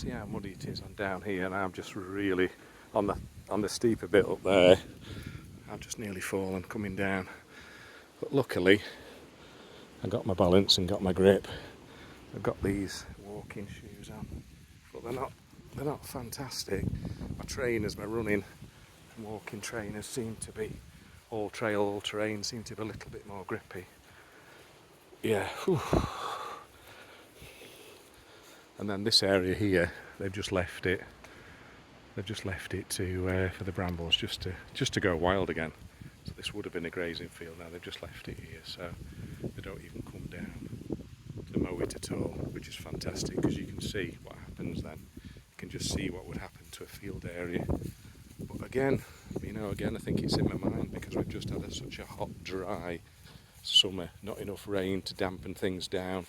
see how muddy it is on down here, and I'm just really on the steeper bit up there. I've just nearly fallen coming down, but luckily I got my balance and got my grip. I've got these walking shoes on, but they're not fantastic. My trainers, my running and walking trainers seem to be all trail, all terrain, seem to be a little bit more grippy. Yeah. Whew. And then this area here, they've just left it. They've just left it to for the brambles just to go wild again. So this would have been a grazing field. Now they've just left it here, so they don't even come down to mow it at all, which is fantastic because you can see what happens then. You can just see what would happen to a field area. But again, I think it's in my mind because we've just had such a hot, dry summer, not enough rain to dampen things down.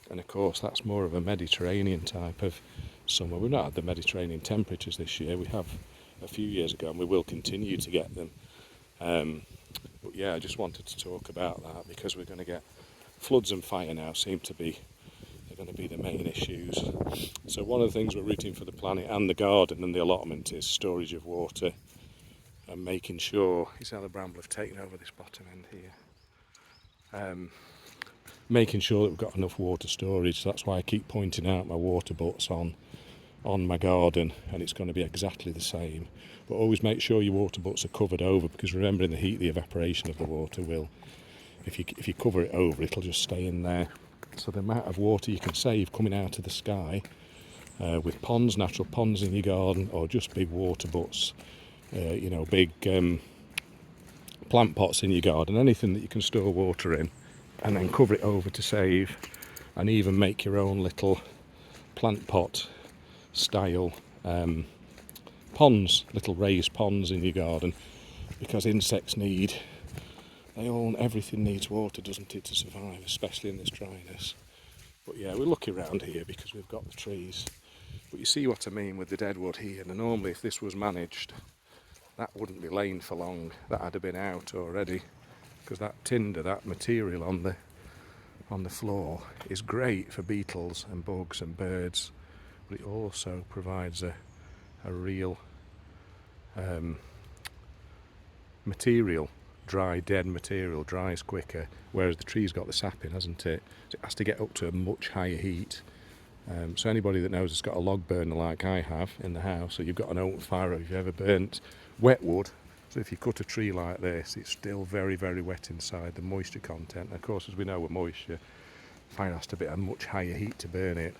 And of course that's more of a Mediterranean type of summer. We've not had the Mediterranean temperatures this year. We have a few years ago, and we will continue to get them. But yeah, I just wanted to talk about that because we're going to get floods and fire now. They're going to be the main issues. So one of the things we're rooting for the planet and the garden and the allotment is storage of water and making sure. You see how the bramble have taken over this bottom end here. Making sure that we've got enough water storage. So that's why I keep pointing out my water butts on my garden, and it's going to be exactly the same. But always make sure your water butts are covered over, because remember, in the heat the evaporation of the water will, if you cover it over, it'll just stay in there. So the amount of water you can save coming out of the sky with ponds, natural ponds in your garden, or just big water butts, big plant pots in your garden, anything that you can store water in, and then cover it over to save, and even make your own little plant pot style ponds, little raised ponds in your garden, because insects everything needs water, doesn't it, to survive, especially in this dryness. But yeah, we're lucky around here because we've got the trees. But you see what I mean with the deadwood here. And normally if this was managed, that wouldn't be laying for long, that'd have been out already, because that tinder, that material on the floor is great for beetles and bugs and birds, but it also provides a real material, dry, dead material, dries quicker, whereas the tree's got the sap in, hasn't it? So it has to get up to a much higher heat. So anybody that knows it's got a log burner like I have in the house, or you've got an open fire, or you've ever burnt wet wood, so if you cut a tree like this, it's still very, very wet inside, the moisture content. And of course, as we know with moisture, fire has to be at a much higher heat to burn it.